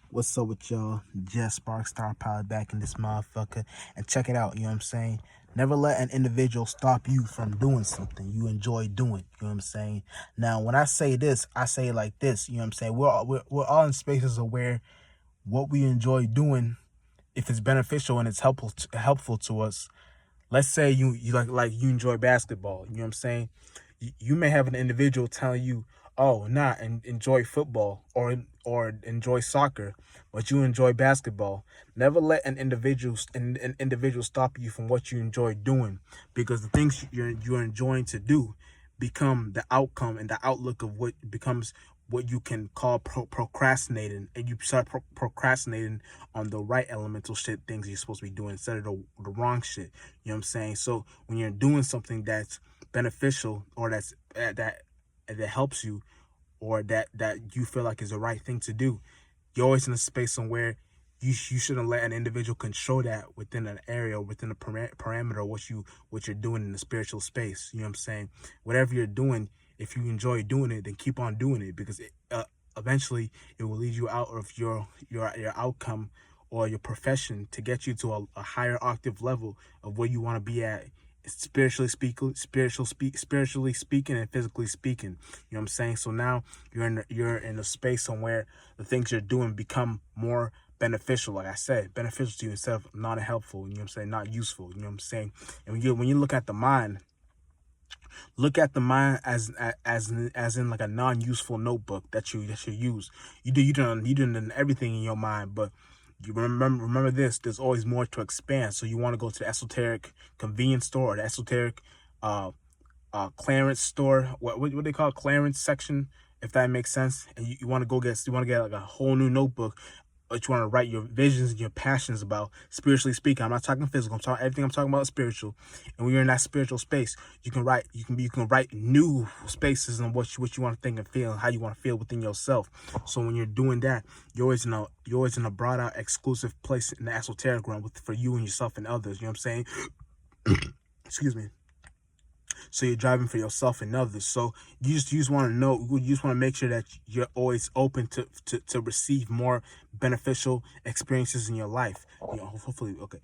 What's up with y'all? Just Spark Star Power back in this motherfucker. And check it out, you know what I'm saying? Never let an individual stop you from doing something you enjoy doing. You know what I'm saying? Now, when I say this, I say it like this. You know what I'm saying? We're all in spaces of where what we enjoy doing, if it's beneficial and it's helpful to us. Let's say you like you enjoy basketball. You know what I'm saying? You may have an individual telling you, "Oh, nah, and enjoy football or enjoy soccer," but you enjoy basketball. Never let an individual stop you from what you enjoy doing, because the things you're enjoying to do become the outcome and the outlook of what becomes what you can call procrastinating, and you start procrastinating on the right elemental shit things you're supposed to be doing instead of the wrong shit. You know what I'm saying? So when you're doing something that's beneficial, or that helps you, or that you feel like is the right thing to do, you're always in a space somewhere you shouldn't let an individual control that within an area, within a parameter of what you're doing in the spiritual space. You know what I'm saying? Whatever you're doing, if you enjoy doing it, then keep on doing it, because eventually it will lead you out of your outcome or your profession to get you to a higher octave level of where you want to be at, spiritually speaking and physically speaking. You know what I'm saying? So now you're in a space somewhere the things you're doing become more beneficial, like I said, beneficial to you instead of not helpful. You know what I'm saying? Not useful. You know what I'm saying? And when you look at the mind, look at the mind as in like a non-useful notebook that you use. You done everything in your mind, but you remember this. There's always more to expand. So you want to go to the esoteric convenience store, or the esoteric uh clearance store, what they call clearance section, if that makes sense. And you want to get like a whole new notebook, but you want to write your visions and your passions about, spiritually speaking. I'm not talking physical. I'm talking about spiritual. And when you're in that spiritual space, you can write new spaces on what you want to think and feel, and how you want to feel within yourself. So when you're doing that, you're always in a brought out exclusive place in the esoteric realm for you and yourself and others. You know what I'm saying? Excuse me. So you're driving for yourself and others. So you just want to know, you just want to make sure that you're always open to receive more beneficial experiences in your life. Hopefully, okay,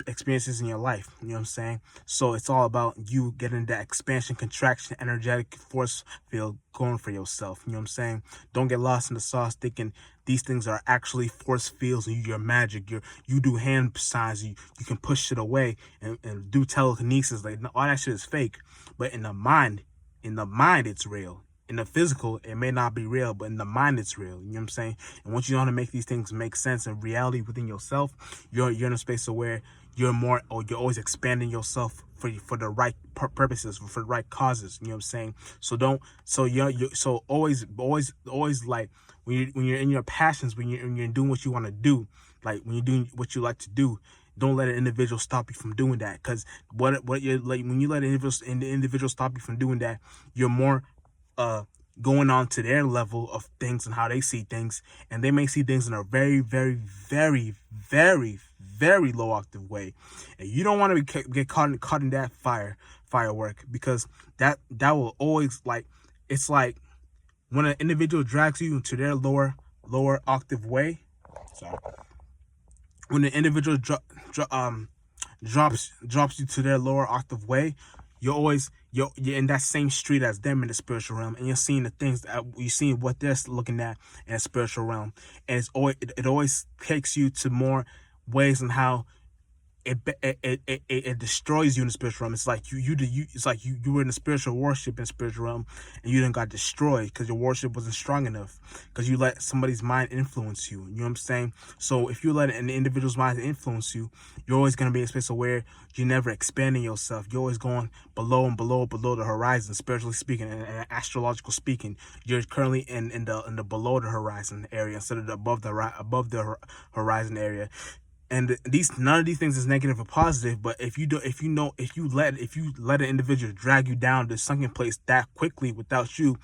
experiences in your life. You know what I'm saying? So it's all about you getting that expansion, contraction, energetic force field going for yourself. You know what I'm saying? Don't get lost in the sauce thinking these things are actually force fields and you're magic. You do hand signs, you can push it away and do telekinesis. Like, all that shit is fake. But in the mind it's real. In the physical, it may not be real, but in the mind it's real. You know what I'm saying? And once you know how to make these things make sense in reality within yourself, you're in a space of where you're always expanding yourself for the right purposes, for the right causes. You know what I'm saying? So don't so you so always like when you're in your passions, when you're doing what you want to do, like when you're doing what you like to do, don't let an individual stop you from doing that. Because what you're like, when you let an individual stop you from doing that, you're more uh going on to their level of things and how they see things, and they may see things in a very, very, very, very, very low octave way, and you don't want to get caught in that firework, because that will always, like, it's like when an individual drags you into their lower octave way. Sorry. When an individual drops you to their lower octave way, you're in that same street as them in the spiritual realm, and you're seeing the things that you seeing what they're looking at in the spiritual realm, and it always takes you to more ways on how it destroys you in the spiritual realm. It's like it's like you were in the spiritual worship in the spiritual realm, and you then got destroyed because your worship wasn't strong enough, because you let somebody's mind influence you. You know what I'm saying? So if you let an individual's mind influence you, you're always gonna be in a space where you're never expanding yourself. You're always going below and below the horizon, spiritually speaking and astrological speaking. You're currently in the below the horizon area instead of the above the horizon area. And none of these things is negative or positive, but if you let an individual drag you down to sunken place that quickly without you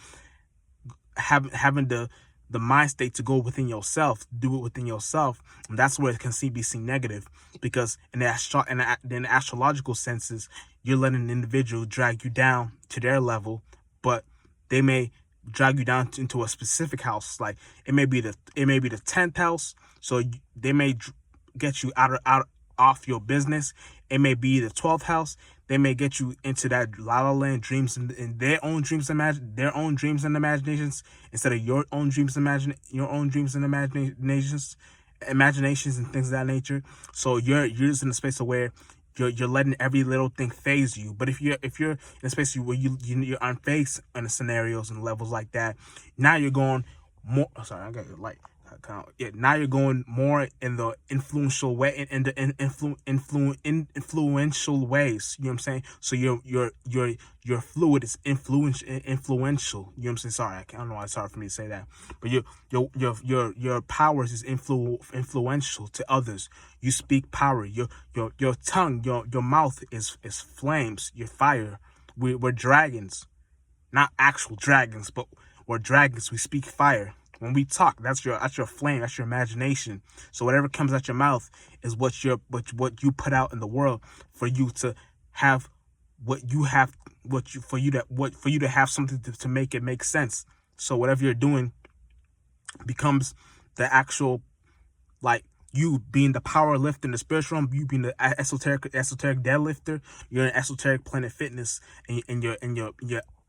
having the mind state to go within yourself, do it within yourself, and that's where it can be seen negative. Because in the astrological senses, you're letting an individual drag you down to their level, but they may drag you down into a specific house. Like it may be the 10th house, so they may get you out off your business. It may be the 12th house. They may get you into that la la land dreams and their own dreams and imaginations instead of your own dreams and imaginations and things of that nature. So you're just in a space of where you're letting every little thing phase you. But if you're in a space where you're unfazed in the scenarios and levels like that, now you're going more. Oh, sorry, I got the light. Yeah, now you're going more in the influential way, in the influential ways. You know what I'm saying? So your fluid is influential. You know what I'm saying? Sorry, I don't know why it's hard for me to say that. But your powers is influential to others. You speak power. Your tongue, your mouth is flames. Your fire. We're dragons, not actual dragons, but we're dragons. We speak fire. When we talk, that's your flame, that's your imagination. So whatever comes out your mouth is what you put out in the world for you to have for you to have something to make it make sense. So whatever you're doing becomes the actual, like, you being the power lifter in the spiritual realm, you being the esoteric deadlifter. You're in esoteric Planet Fitness, and you're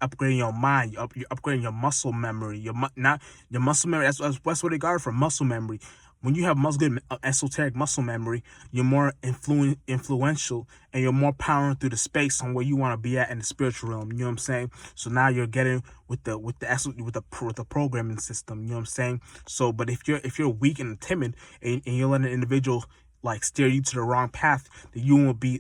upgrading your mind. You're upgrading your muscle memory. Your muscle memory. That's what they got for muscle memory. When you have good esoteric muscle memory, you're more influential, and you're more powering through the space on where you want to be at in the spiritual realm. You know what I'm saying? So now you're getting with the programming system. You know what I'm saying? So, but if you're weak and timid, and you're letting an individual like steer you to the wrong path, then you won't be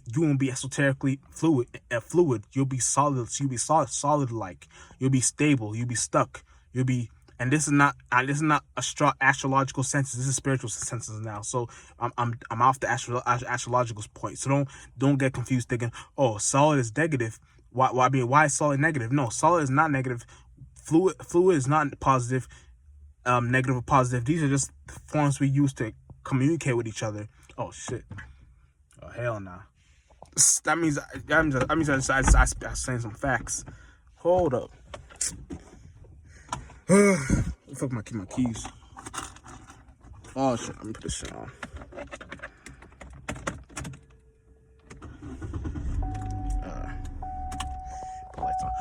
esoterically fluid. You'll be solid. So you'll be solid like. You'll be stable. You'll be stuck. You'll be. And this is not astrological senses. This is spiritual senses now. So I'm off the astrological point. So don't get confused thinking, oh, solid is negative. Why is solid negative? No, solid is not negative. Fluid is not positive. Negative or positive. These are just forms we use to communicate with each other. Oh shit. Oh hell nah. That means I saying some facts. Hold up. Fuck my keys. Oh shit, let me put this shit on. Put lights on.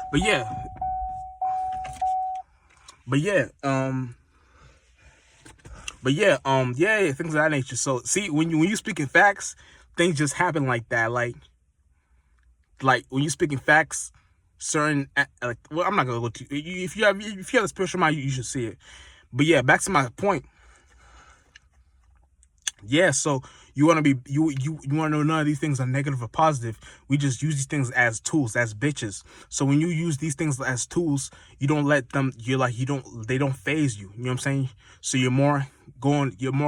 But yeah, things of that nature. So see, when you speaking facts, things just happen like that. Like when you speaking facts, certain well, I'm not gonna go to if you have the spiritual mind, you should see it. But yeah, back to my point. Yeah, so you want to know none of these things are negative or positive. We just use these things as tools, as bitches. So when you use these things as tools, you don't let them. They don't phase you. You know what I'm saying? So you're more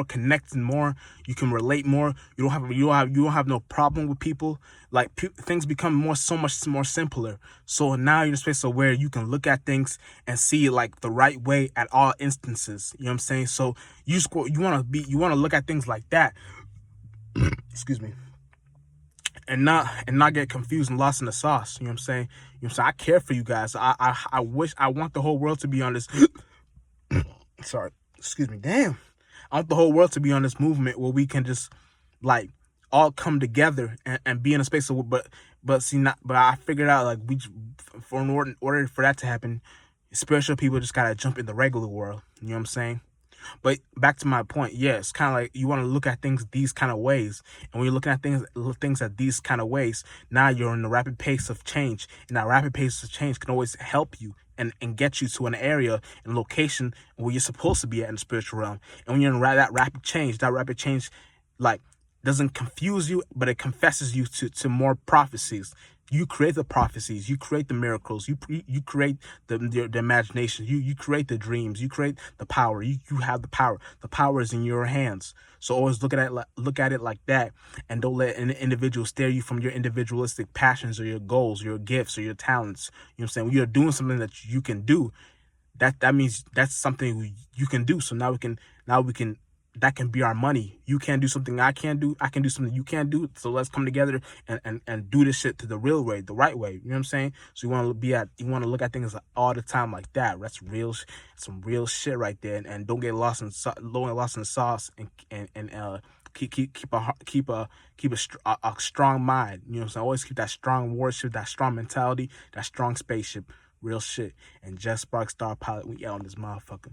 connected more. You can relate more. You don't have no problem with people. Like things become so much more simpler. So now you're in a space where you can look at things and see it like the right way at all instances. You know what I'm saying? So you want to look at things like that. Excuse me. And not get confused and lost in the sauce. You know what I'm saying? You know what I'm saying? I care for you guys. I want the whole world to be on this. Sorry. Excuse me. Damn. I want the whole world to be on this movement where we can just like all come together and be in a space of, but I figured out like in order for that to happen, spiritual people just gotta jump in the regular world. You know what I'm saying? But back to my point, yeah, it's kind of like you want to look at things these kind of ways, and when you're looking at things at these kind of ways, now you're in the rapid pace of change, and that rapid pace of change can always help you and get you to an area and location where you're supposed to be at in the spiritual realm. And when you're in that rapid change like doesn't confuse you, but it confesses you to more prophecies. You create the prophecies, you create the miracles, you create the imagination, you create the dreams, you create the power. You have the power. The power is in your hands. So always look at it like that, and don't let an individual steer you from your individualistic passions or your goals, your gifts or your talents. You know what I'm saying? When you're doing something that you can do, that means that's something you can do. So now we can that can be our money. You can't do something I can't do. I can do something you can't do. So let's come together and do this shit to the real way, the right way. You know what I'm saying? So you want to look at things all the time like that. That's some real shit right there. And don't get lost in the sauce and keep a strong mind. You know what I'm saying? Always keep that strong warship, that strong mentality, that strong spaceship. Real shit. And Just Spark Star Pilot, we out on this motherfucker.